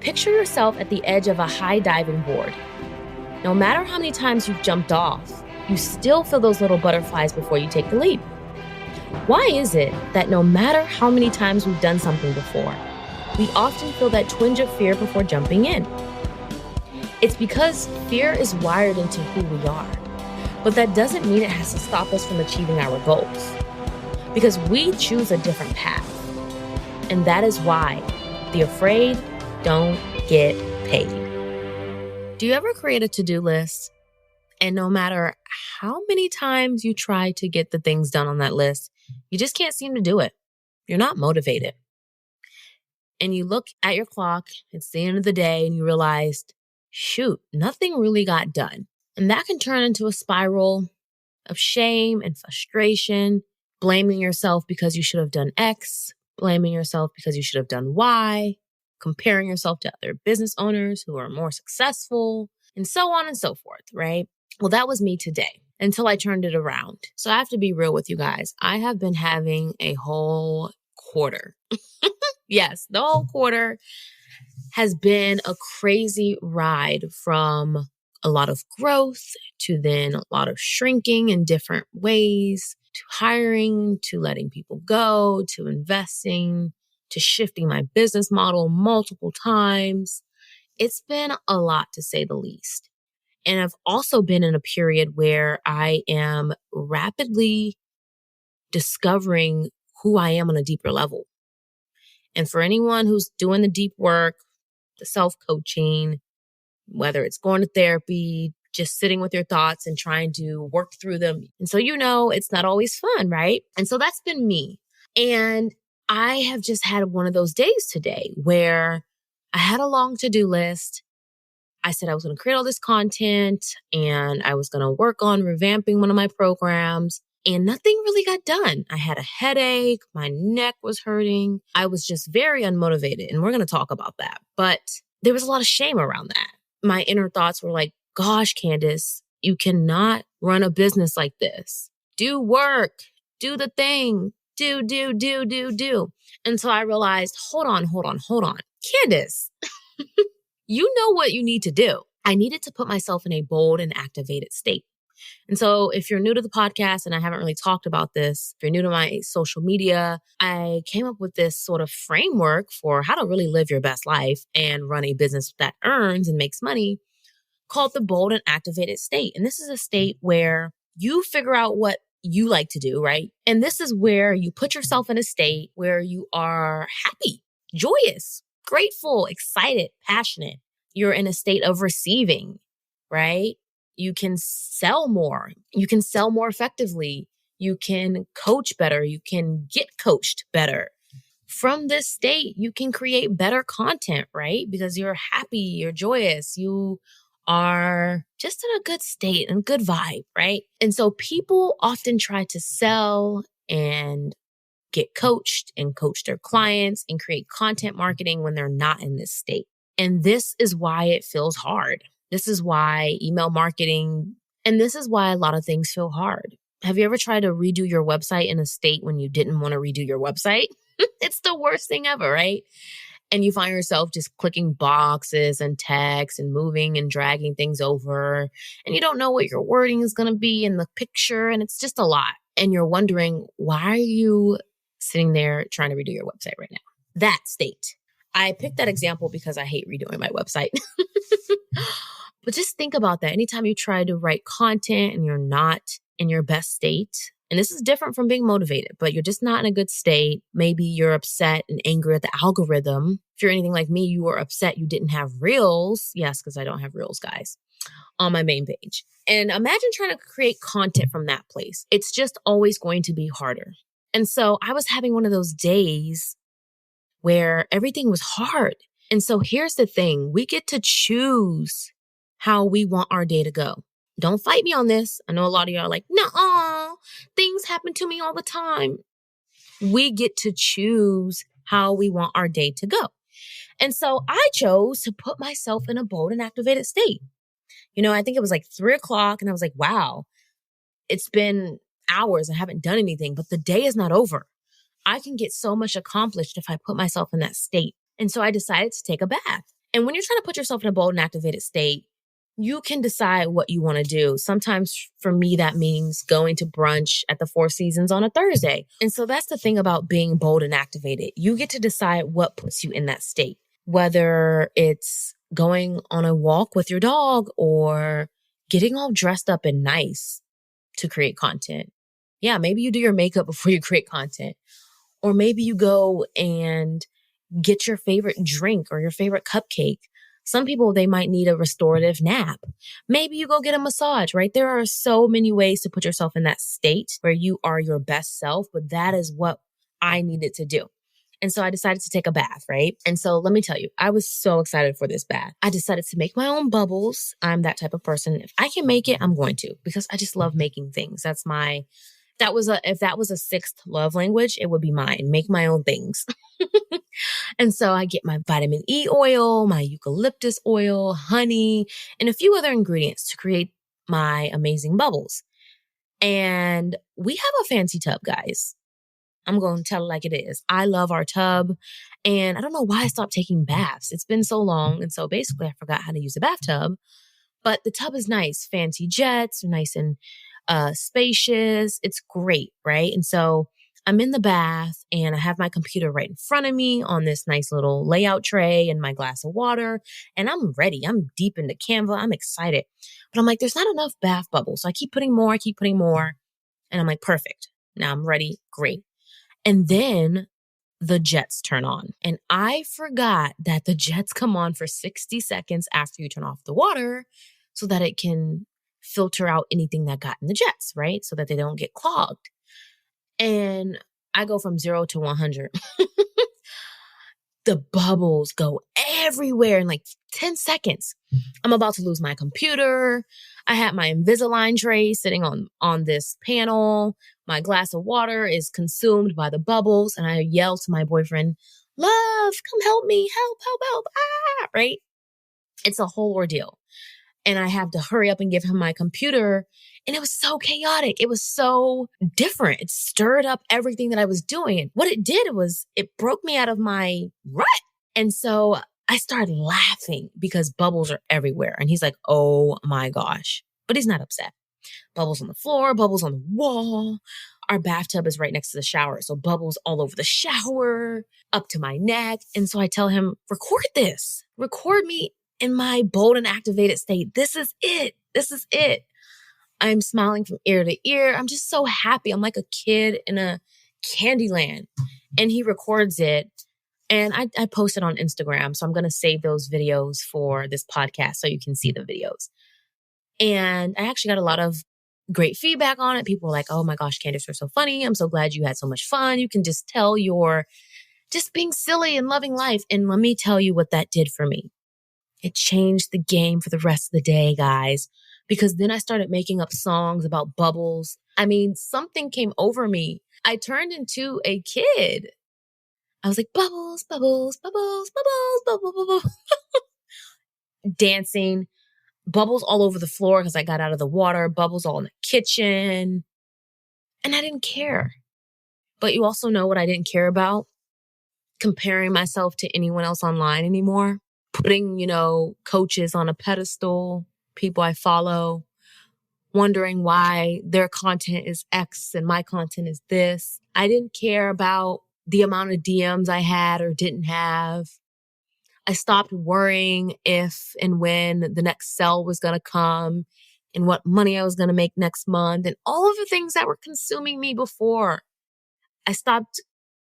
Picture yourself at the edge of a high diving board. No matter how many times you've jumped off, you still feel those little butterflies before you take the leap. Why is it that no matter how many times we've done something before, we often feel that twinge of fear before jumping in? It's because fear is wired into who we are, but that doesn't mean it has to stop us from achieving our goals, because we choose a different path. And that is why the afraid don't get paid. Do you ever create a to-do list, and no matter how many times you try to get the things done on that list, you just can't seem to do it? You're not motivated. And you look at your clock, it's the end of the day, and you realize, shoot, nothing really got done. And that can turn into a spiral of shame and frustration, blaming yourself because you should have done X, blaming yourself because you should have done Y, comparing yourself to other business owners who are more successful, and so on and so forth, right? Well, that was me today until I turned it around. So I have to be real with you guys. I have been having a whole quarter. Yes, the whole quarter has been a crazy ride, from a lot of growth to then a lot of shrinking in different ways, to hiring, to letting people go, to investing, to shifting my business model multiple times. It's been a lot, to say the least. And I've also been in a period where I am rapidly discovering who I am on a deeper level. And for anyone who's doing the deep work, the self-coaching, whether it's going to therapy, just sitting with your thoughts and trying to work through them. And so, it's not always fun, right? And so that's been me. And I have just had one of those days today where I had a long to-do list. I said I was going to create all this content and I was going to work on revamping one of my programs, and nothing really got done. I had a headache. My neck was hurting. I was just very unmotivated, and we're going to talk about that. But there was a lot of shame around that. My inner thoughts were like, gosh, Candace, you cannot run a business like this. Do work, do the thing, do. And so I realized, hold on. Candace, you know what you need to do. I needed to put myself in a bold and activated state. And so if you're new to the podcast, and I haven't really talked about this, if you're new to my social media, I came up with this sort of framework for how to really live your best life and run a business that earns and makes money, called the bold and activated state. And this is a state where you figure out what you like to do, right? And this is where you put yourself in a state where you are happy, joyous, grateful, excited, passionate. You're in a state of receiving, right? You can sell more. You can sell more effectively. You can coach better. You can get coached better. From this state, you can create better content, right? Because you're happy, you're joyous, you are just in a good state and good vibe, right? And so people often try to sell and get coached and coach their clients and create content marketing when they're not in this state. And this is why it feels hard. This is why email marketing, and this is why a lot of things feel hard. Have you ever tried to redo your website in a state when you didn't want to redo your website? It's the worst thing ever, right? And you find yourself just clicking boxes and text and moving and dragging things over. And you don't know what your wording is going to be in the picture. And it's just a lot. And you're wondering, why are you sitting there trying to redo your website right now? That state. I picked that example because I hate redoing my website. But just think about that. Anytime you try to write content and you're not in your best state, and this is different from being motivated, but you're just not in a good state. Maybe you're upset and angry at the algorithm. If you're anything like me, you were upset you didn't have reels. Yes, because I don't have reels, guys, on my main page. And imagine trying to create content from that place. It's just always going to be harder. And so I was having one of those days where everything was hard. And so here's the thing. We get to choose how we want our day to go. Don't fight me on this. I know a lot of y'all are like, no, things happen to me all the time. We get to choose how we want our day to go. And so I chose to put myself in a bold and activated state. I think it was like 3:00 and I was like, wow, it's been hours. I haven't done anything, but the day is not over. I can get so much accomplished if I put myself in that state. And so I decided to take a bath. And when you're trying to put yourself in a bold and activated state, you can decide what you want to do. Sometimes for me, that means going to brunch at the Four Seasons on a Thursday. And so that's the thing about being bold and activated. You get to decide what puts you in that state, whether it's going on a walk with your dog or getting all dressed up and nice to create content. Yeah, maybe you do your makeup before you create content. Or maybe you go and get your favorite drink or your favorite cupcake. Some people, they might need a restorative nap. Maybe you go get a massage, right? There are so many ways to put yourself in that state where you are your best self, but that is what I needed to do. And so I decided to take a bath, right? And so let me tell you, I was so excited for this bath. I decided to make my own bubbles. I'm that type of person. If I can make it, I'm going to, because I just love making things. If that was a sixth love language, it would be mine. Make my own things. And so I get my vitamin E oil, my eucalyptus oil, honey, and a few other ingredients to create my amazing bubbles. And we have a fancy tub, guys. I'm going to tell it like it is. I love our tub. And I don't know why I stopped taking baths. It's been so long. And so basically I forgot how to use a bathtub. But the tub is nice. Fancy jets, nice and spacious. It's great, right? And so I'm in the bath and I have my computer right in front of me on this nice little layout tray and my glass of water. And I'm ready. I'm deep into Canva. I'm excited. But I'm like, there's not enough bath bubbles. So I keep putting more. And I'm like, perfect. Now I'm ready. Great. And then the jets turn on. And I forgot that the jets come on for 60 seconds after you turn off the water so that it can filter out anything that got in the jets, right? So that they don't get clogged. And I go from 0 to 100. The bubbles go everywhere in like 10 seconds. I'm about to lose my computer. I had my Invisalign tray sitting on this panel. My glass of water is consumed by the bubbles. And I yell to my boyfriend, love, come help me, help, right? It's a whole ordeal. And I have to hurry up and give him my computer. And it was so chaotic. It was so different. It stirred up everything that I was doing. And what it did was it broke me out of my rut. And so I started laughing because bubbles are everywhere. And he's like, oh my gosh. But he's not upset. Bubbles on the floor, bubbles on the wall. Our bathtub is right next to the shower. So bubbles all over the shower, up to my neck. And so I tell him, record this. Record me in my bold and activated state. This is it. This is it. I'm smiling from ear to ear. I'm just so happy. I'm like a kid in a candy land. And he records it. And I post it on Instagram. So I'm going to save those videos for this podcast so you can see the videos. And I actually got a lot of great feedback on it. People were like, oh my gosh, Candace, you're so funny. I'm so glad you had so much fun. You can just tell you're just being silly and loving life. And let me tell you what that did for me. It changed the game for the rest of the day, guys, because then I started making up songs about bubbles. I mean, something came over me. I turned into a kid. I was like, bubbles, bubbles, bubbles, bubbles, bubbles, bubbles. Dancing, bubbles all over the floor because I got out of the water, bubbles all in the kitchen. And I didn't care. But you also know what I didn't care about? Comparing myself to anyone else online anymore. Putting, coaches on a pedestal, people I follow, wondering why their content is X and my content is this. I didn't care about the amount of DMs I had or didn't have. I stopped worrying if and when the next sale was going to come and what money I was going to make next month and all of the things that were consuming me before. I stopped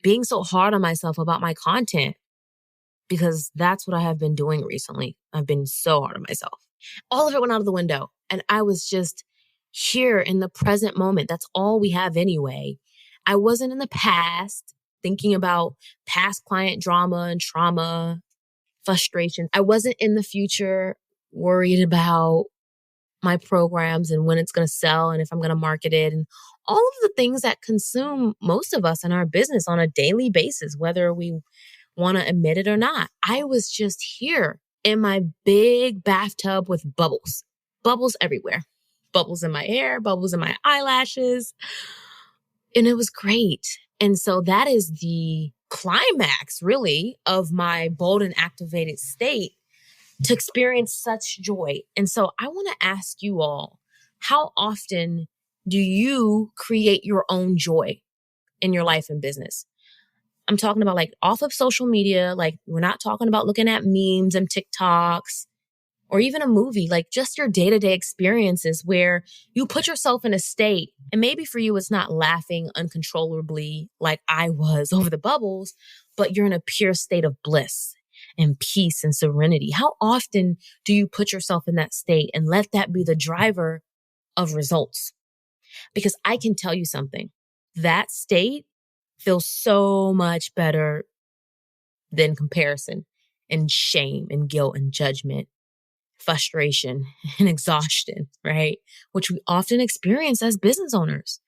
being so hard on myself about my content. Because that's what I have been doing recently. I've been so hard on myself. All of it went out of the window. And I was just here in the present moment. That's all we have anyway. I wasn't in the past thinking about past client drama and trauma, frustration. I wasn't in the future worried about my programs and when it's going to sell and if I'm going to market it and all of the things that consume most of us in our business on a daily basis, whether we want to admit it or not. I was just here in my big bathtub with bubbles. Bubbles everywhere. Bubbles in my hair, bubbles in my eyelashes. And it was great. And so that is the climax, really, of my bold and activated state. to experience such joy. And so I want to ask you all, how often do you create your own joy in your life and business? I'm talking about like off of social media. Like we're not talking about looking at memes and TikToks or even a movie, like just your day-to-day experiences where you put yourself in a state. And maybe for you, it's not laughing uncontrollably like I was over the bubbles, but you're in a pure state of bliss and peace and serenity. How often do you put yourself in that state and let that be the driver of results? Because I can tell you something, that state feels so much better than comparison and shame and guilt and judgment, frustration and exhaustion, right? Which we often experience as business owners,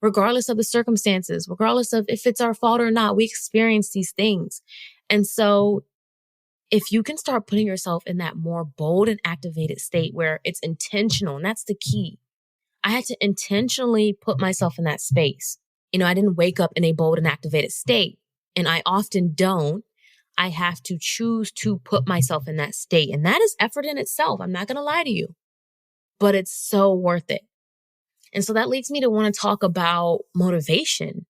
regardless of the circumstances, regardless of if it's our fault or not, we experience these things. And so if you can start putting yourself in that more bold and activated state where it's intentional, and that's the key. I had to intentionally put myself in that space. I didn't wake up in a bold and activated state, and I often don't. I have to choose to put myself in that state. And that is effort in itself. I'm not going to lie to you, but it's so worth it. And so that leads me to want to talk about motivation,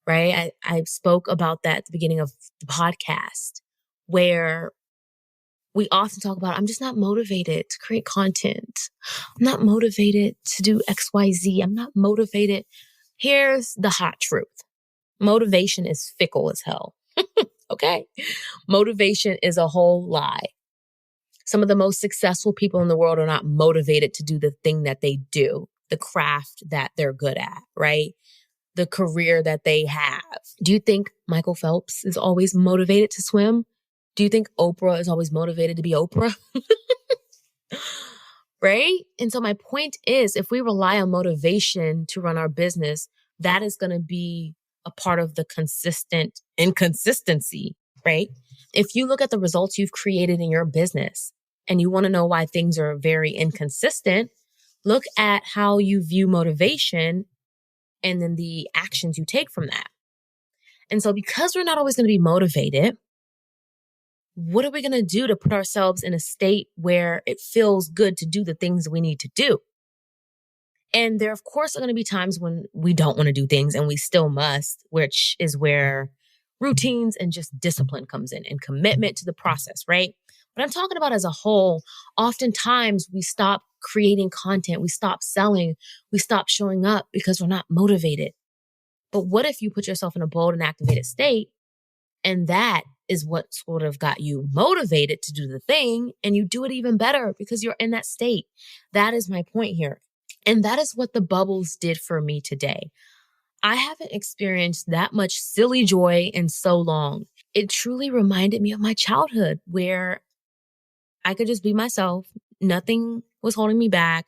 right? I spoke about that at the beginning of the podcast, where we often talk about, I'm just not motivated to create content. I'm not motivated to do XYZ. I'm not motivated. Here's the hot truth. Motivation is fickle as hell. Okay? Motivation is a whole lie. Some of the most successful people in the world are not motivated to do the thing that they do, the craft that they're good at, right? The career that they have. Do you think Michael Phelps is always motivated to swim? Do you think Oprah is always motivated to be Oprah? Right? And so my point is, if we rely on motivation to run our business, that is going to be a part of the consistent inconsistency, right? If you look at the results you've created in your business and you want to know why things are very inconsistent, look at how you view motivation and then the actions you take from that. And so because we're not always going to be motivated, what are we going to do to put ourselves in a state where it feels good to do the things we need to do? And there, of course, are going to be times when we don't want to do things and we still must, which is where routines and just discipline comes in and commitment to the process, right? But I'm talking about as a whole, oftentimes we stop creating content, we stop selling, we stop showing up because we're not motivated. But what if you put yourself in a bold and activated state, and that is what sort of got you motivated to do the thing, and you do it even better because you're in that state? That is my point here. And that is what the bubbles did for me today. I haven't experienced that much silly joy in so long. It truly reminded me of my childhood where I could just be myself. Nothing was holding me back.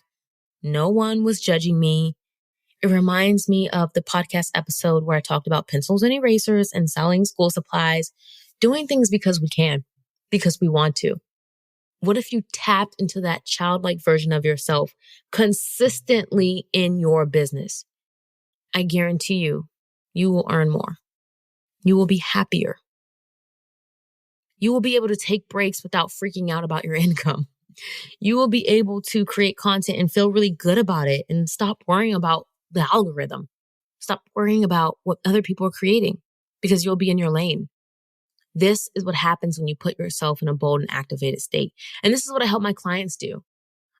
No one was judging me. It reminds me of the podcast episode where I talked about pencils and erasers and selling school supplies, doing things because we can, because we want to. What if you tapped into that childlike version of yourself consistently in your business? I guarantee you, you will earn more. You will be happier. You will be able to take breaks without freaking out about your income. You will be able to create content and feel really good about it and stop worrying about the algorithm. Stop worrying about what other people are creating because you'll be in your lane. This is what happens when you put yourself in a bold and activated state. And this is what I help my clients do.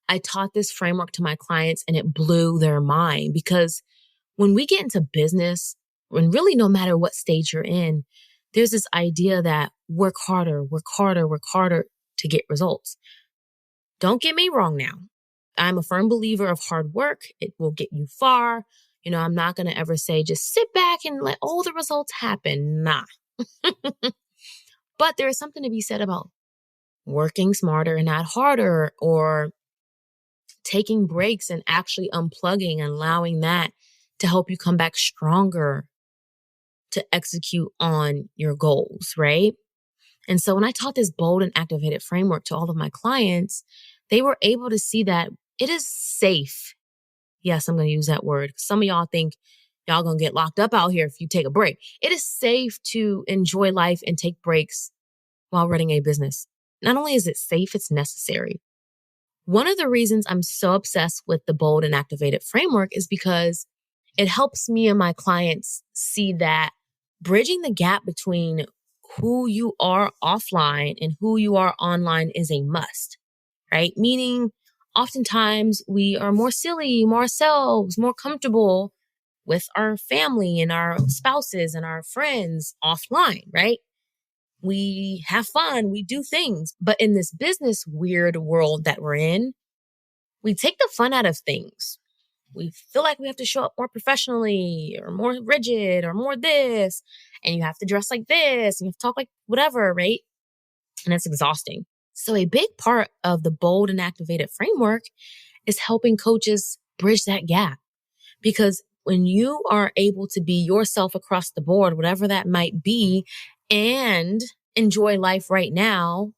I taught this framework to my clients and it blew their mind, because when we get into business, and really no matter what stage you're in, there's this idea that work harder to get results. Don't get me wrong now. I'm a firm believer of hard work. It will get you far. I'm not going to ever say just sit back and let all the results happen. Nah. But there is something to be said about working smarter and not harder, or taking breaks and actually unplugging and allowing that to help you come back stronger to execute on your goals, right? And so when I taught this bold and activated framework to all of my clients, they were able to see that it is safe. Yes, I'm going to use that word. Some of y'all think y'all going to get locked up out here if you take a break. It is safe to enjoy life and take breaks while running a business. Not only is it safe, it's necessary. One of the reasons I'm so obsessed with the bold and activated framework is because it helps me and my clients see that bridging the gap between who you are offline and who you are online is a must, right? Meaning, oftentimes we are more silly, more ourselves, more comfortable with our family and our spouses and our friends offline, right? We have fun, we do things. But in this business weird world that we're in, we take the fun out of things. We feel like we have to show up more professionally or more rigid or more this, and you have to dress like this and you have to talk like whatever, right? And it's exhausting. So a big part of the bold and activated framework is helping coaches bridge that gap. Because when you are able to be yourself across the board, whatever that might be, and enjoy life right now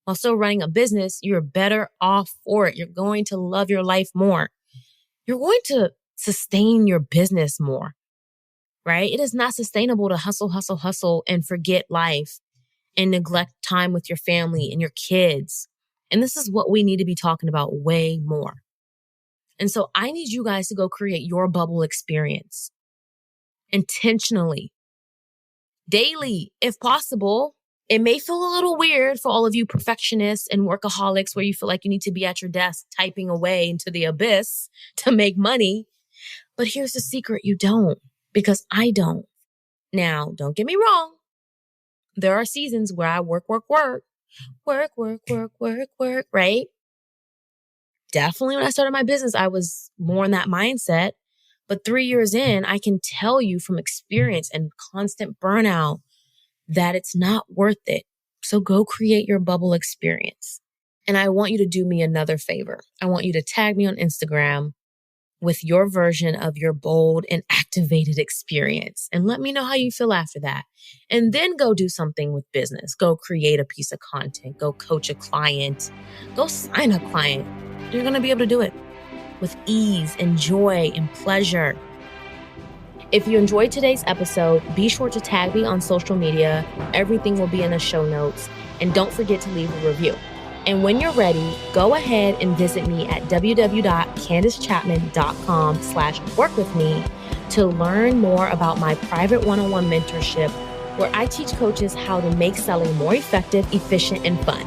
while still running a business, you're better off for it. You're going to love your life more. You're going to sustain your business more, right? It is not sustainable to hustle, hustle, hustle and forget life and neglect time with your family and your kids. And this is what we need to be talking about way more. And so I need you guys to go create your bubble experience intentionally, daily, if possible. It may feel a little weird for all of you perfectionists and workaholics where you feel like you need to be at your desk typing away into the abyss to make money. But here's the secret. You don't, because I don't. Now, don't get me wrong. There are seasons where I work, right? Definitely when I started my business, I was more in that mindset. But 3 years in, I can tell you from experience and constant burnout that it's not worth it. So go create your bubble experience. And I want you to do me another favor. I want you to tag me on Instagram with your version of your bold and activated experience. And let me know how you feel after that. And then go do something with business. Go create a piece of content. Go coach a client. Go sign a client. You're going to be able to do it with ease and joy and pleasure. If you enjoyed today's episode, be sure to tag me on social media. Everything will be in the show notes. And don't forget to leave a review. And when you're ready, go ahead and visit me at www.candacechatman.com/workwithme to learn more about my private one-on-one mentorship, where I teach coaches how to make selling more effective, efficient, and fun.